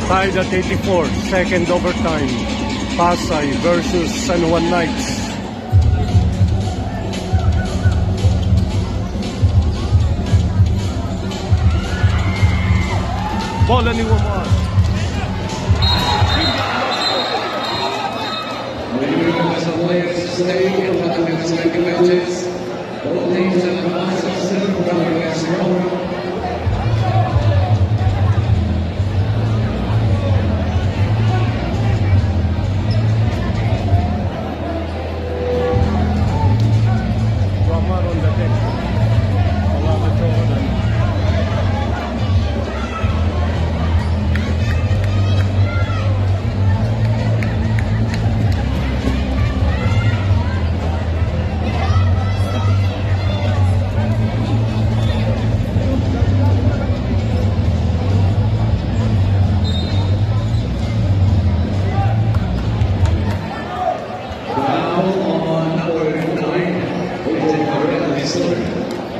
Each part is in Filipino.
Tied at 84, second overtime. Pasay versus San Juan Knights. Bola ni Wamar. Wamar on the deck. Wala na Jordan.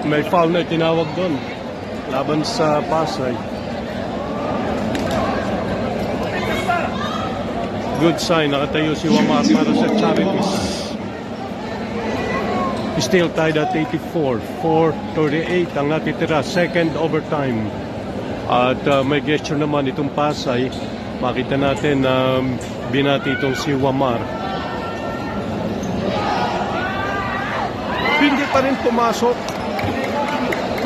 May foul na tinawag doon laban sa Pasay. Good sign, nakatayo si Wamar para sa Charities. Still tied at 84, 4:38 ang natitira, second overtime. At may gesture naman itong Pasay. Makita natin na binati itong si Wamar. Hindi pa rin pumasok.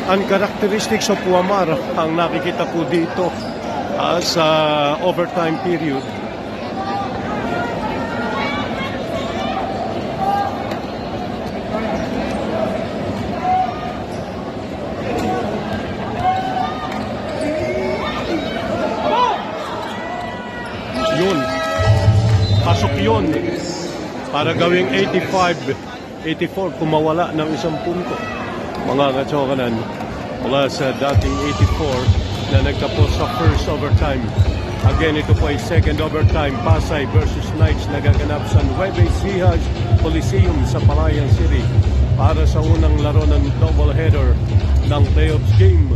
Ang characteristics of Wamar ang nakikita po dito sa overtime period. Yun. Pasok yun. Para gawing 84 kung mawala ng isang punto. Mga katsokanan mula sa dating 84 na nagtapos sa first overtime. Again, ito po ay second overtime. Pasay versus Knights nagaganap sa Nueve Ecija Coliseum sa Palayan City para sa unang laro ng doubleheader ng playoffs game.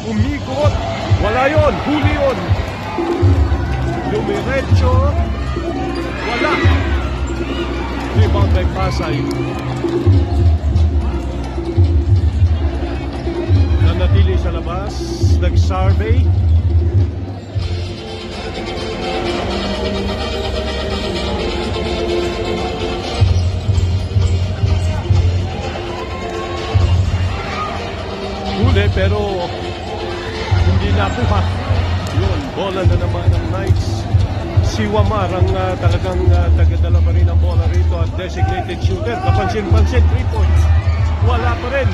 Umikot! Wala yun! Huli yun! Dumiretso! Wala! Rebound by Pasay. Nanatili sa labas, nag-survey. Huli pero hindi nakuha. Yun, bola na naman ng Knights. Si Wamar ang talagang tagadala pa rin ang bola rito at designated shooter. Kapansin-pansin, 3 points. Wala pa rin.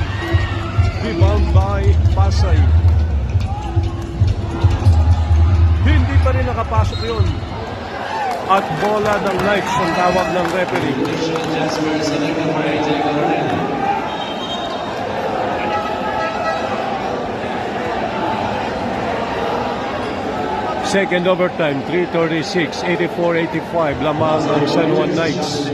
Rebound by Pasay. Hindi pa rin nakapasok yun. At bola ng Knights ang tawag ng referee. Second overtime, 3:36, 84-85, lamang ng San Juan Knights.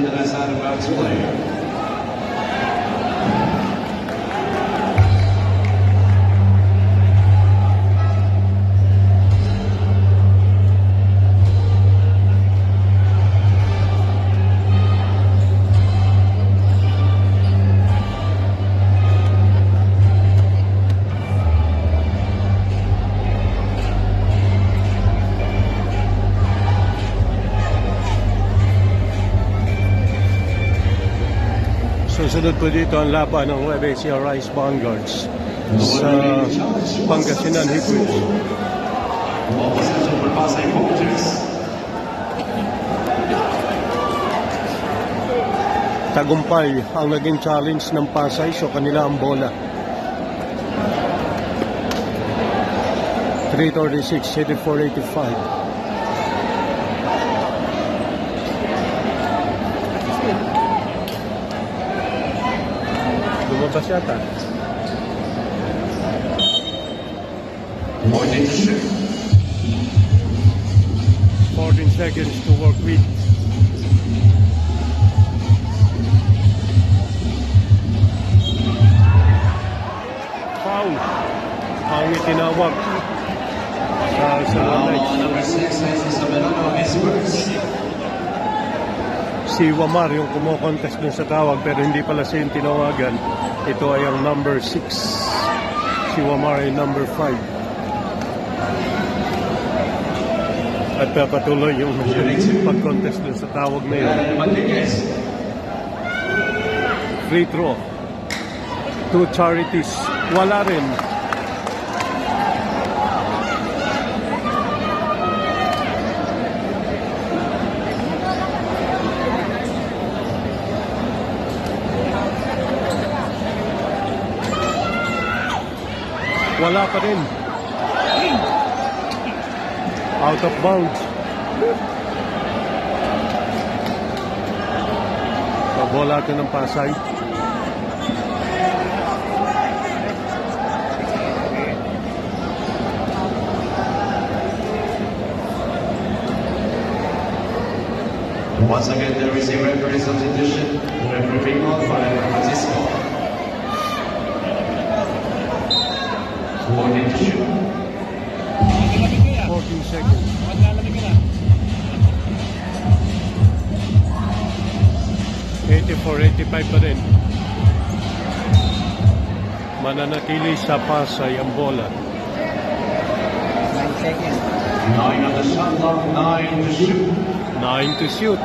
Susunod po dito ang laban ng Nueve Ecija Rice Vanguards sa Pangasinan Hipwich. Tagumpay ang naging challenge ng Pasay, so kanila ang bola. 3:36, 84-85. Lumabas yata. 14 seconds to work with. Foul ang itinawag. sa Knights. Number 6, Isabelano, is first. Si Wamar yung kumokontest dun sa tawag pero hindi pala siya yung tinawagan. Ito ay ang number 6. Si Wamar ay number 5. At patuloy yung pag-contest dun sa tawag na yun. Free throw. 2 charities. Wala rin. Wala pa rin. Out of bounds. Bola ito ng Pasay. Once again, there is a referee substitution. Referee called by Francisco. 14 to shoot. 14 seconds. 84-85 pa rin. Mananatili sa Pasay ang bola. 9 seconds. 9 on the shot clock, 9 to shoot. 9 to shoot.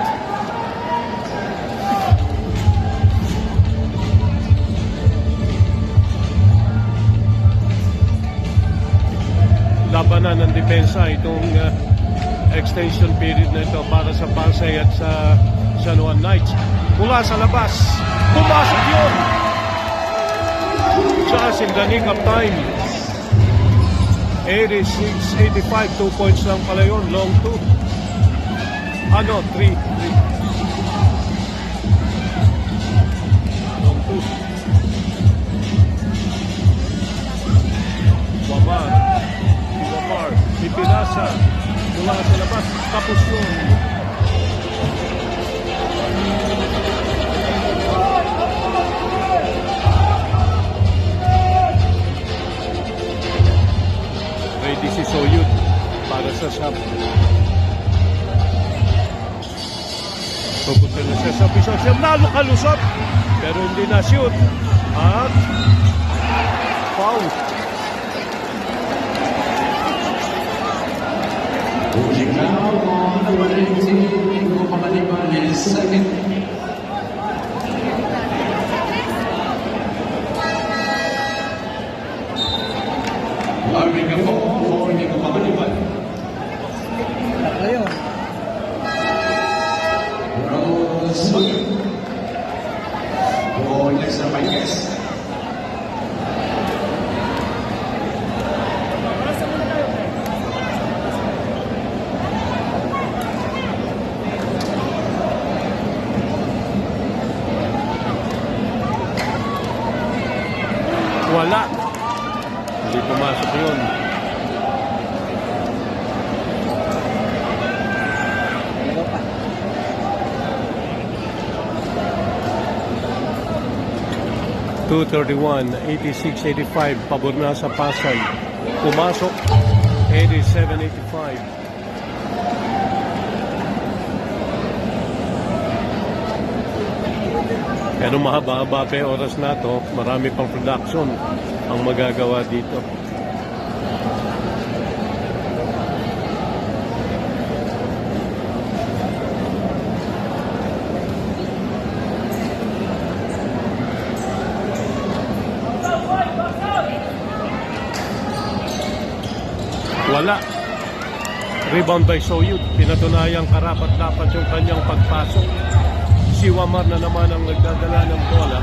Labanan ng depensa itong extension period na ito para sa Pasay at sa San Juan Knights. Mula sa labas, pumasok yun! Just in the nick of time. 86-85, 2 points lang pala yun, long 2. 3. Long 2. Wamar. Ipinasa mula sa labas, tapos yun. Ready si Soyud para sa shot. Pupunta na siya sa piso. Siya kalusot pero hindi na shoot. At foul. Moving now on number 18, Ingo Pamaliban is second. Arvin Gafo for Ingo Pamaliban. Tatlo yun. Rose Sawyer for Lexer Miguez. Wala. Hindi pumasok yun. Dalawa pa. 2:31, 86-85. Pabor na sa Pasay. Pumasok. 87-85. Pero mahaba-haba pa yung oras na to, marami pang production ang magagawa dito. Wala. Rebound by Soyud. Pinatunayang karapat-dapat yung kanyang pagpasok. Si Wamar na naman ang nagdadala ng bola.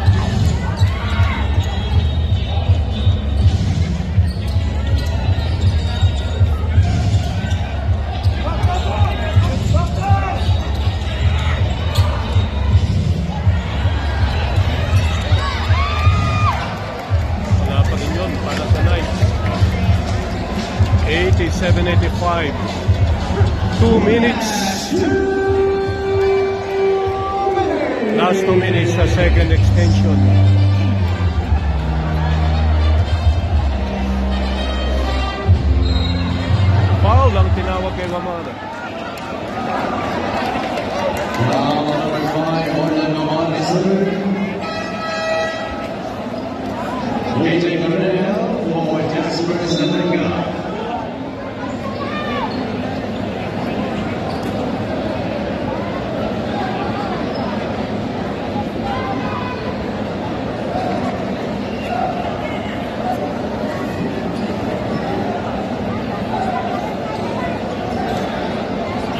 Wala pa rin yun para sa Knights. 87-85. 2 minutes. Last 2 minutes sa second extension. Foul ang tinawag kay Wamar. Now, number 5, Orlando Mon is AJ Cornell for Jasper Salenga.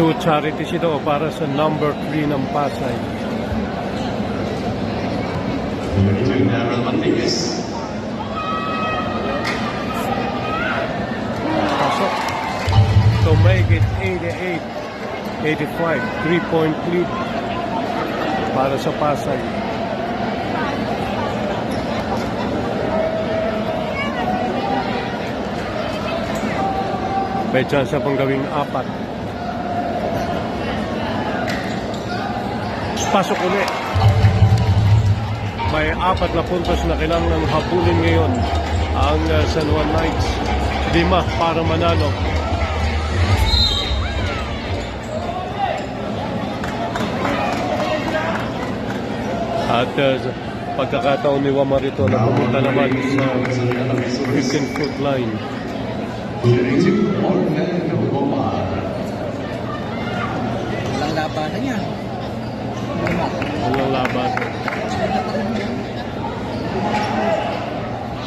Two charities ito para sa number 3 ng Pasay. 32, Daryl Matigas. Pasok. To make it 88-85. 3-point lead para sa Pasay. May chance pang gawing 4. Pasok ulit. May 4 na puntos na kailangang habulin ngayon ang San Juan Knights. 5 para manalo. At pagkakataon ni Wamarito na pumunta naman sa 15-foot line. 32, Orlando Omar. Walang labanan yan. Walang laban.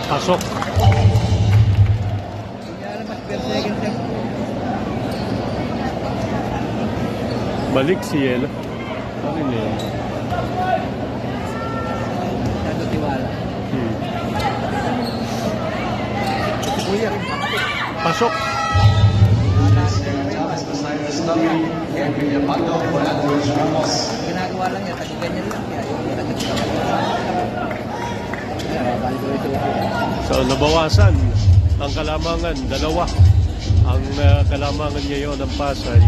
Pasok. Hindi alam mas per second step. Balik si Yel. Ano niya? Nado tiwala. Kuya rin. Pasok. Thomas beside the stomach. And William Pato for Andres Ramos. Ginagawa lang yan. Kasi ganyan lang. Kaya yung nagkakita. Kaya balik ito. So nabawasan ang kalamangan. 2 ang kalamangan ngayon ng Pasay.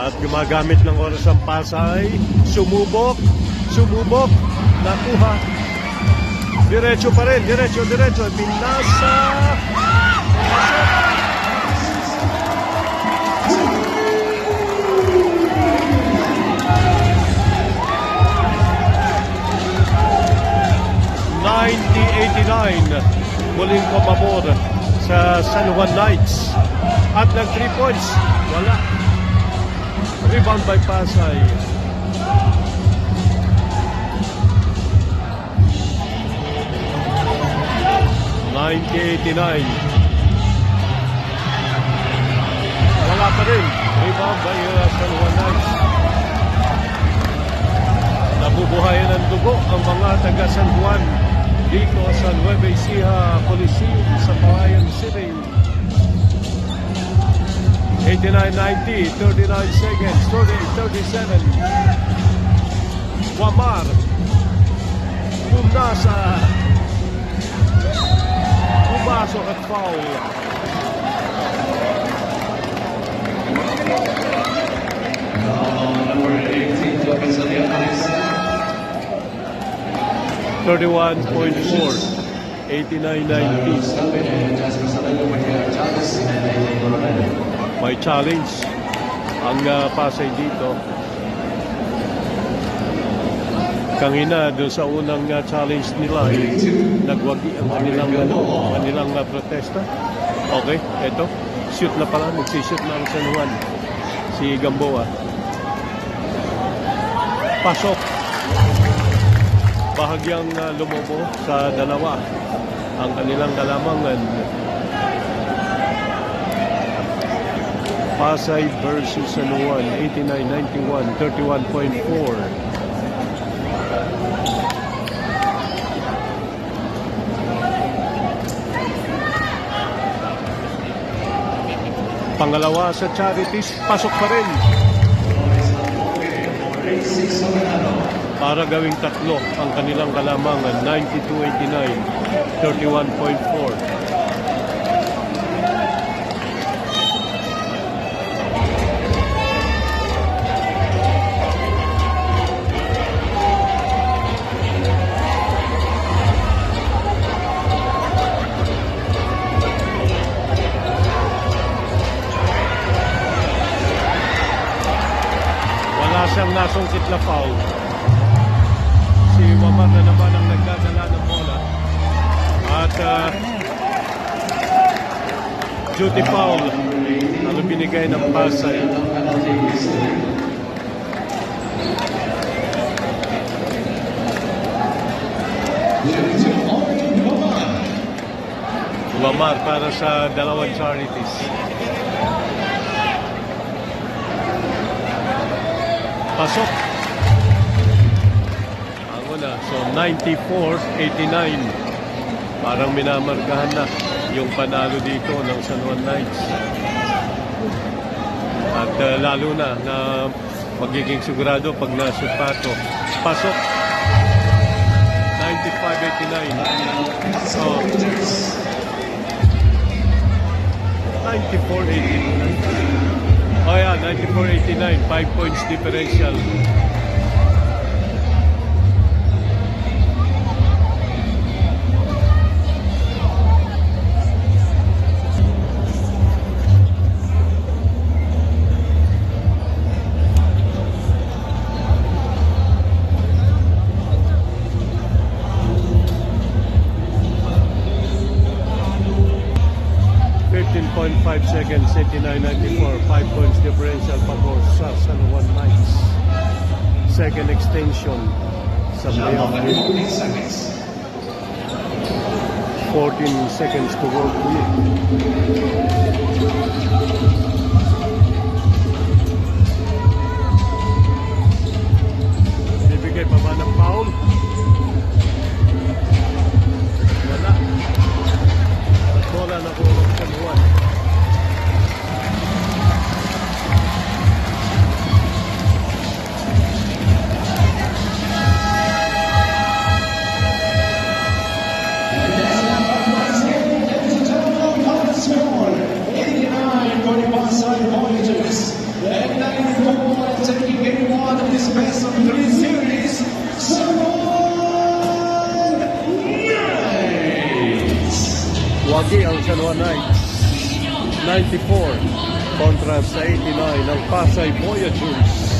At gumagamit ng oras ang Pasay. Sumubok. Nakuha. Diretso pa rin. Diretso. Binasa. Muling pumabor sa San Juan Knights. At nag 3 points. Wala. Rebound by Pasay. Wala pa rin. Rebound by San Juan Knights. Nabubuhayan ng dugo ang mga taga San Juan dito sa Nueva Ecija Coliseum sa Palayan City. 89-90, 39 seconds, 38-37. Wamar. Pumnasa. Pumasok at foul. Number 18, Lucas Alianes. 31.4. 89-90. Jasper Salenga with Chavez and AJ Cornell. May challenge ang Pasay dito. Kanina doon sa unang challenge nila, nagwagi ang kanilang protesta. Okay, eto. Shoot na pala, nagsishoot na ang San Juan. Si Gamboa. Pasok. Bahagyang lumobo sa 2 ang kanilang kalamangan. Pasay versus San Juan, 89-91, 31.4. Pangalawa sa charities, pasok pa rin. Para gawing 3 ang kanilang kalamangan, 92-89, 31.4. siyang nasungkit na foul. Si Wamar na naman ang nagdadala ng bola. At duty foul ang binigay ng Pasay. Wamar para sa dalawang charities. Pasok. Ang una. So 94-89. Parang minamarkahan na yung panalo dito ng San Juan Knights. At lalo na magiging sigurado pag nasupato. Pasok. 95-89. So 94-89. Oh yeah, 94-89. 5 points differential. .5 seconds, 89-94, 5 points differential pabor sa San Juan Knights. Second extension sa playoff. 14 seconds to work with. Bibigay pa ba ng foul? Wala. At bola na po ng San Juan. Taking game one of this best of three series, San Juan Knights. Wagi ang San Juan Knights. 94 kontra sa 89 ng Pasay Voyageurs.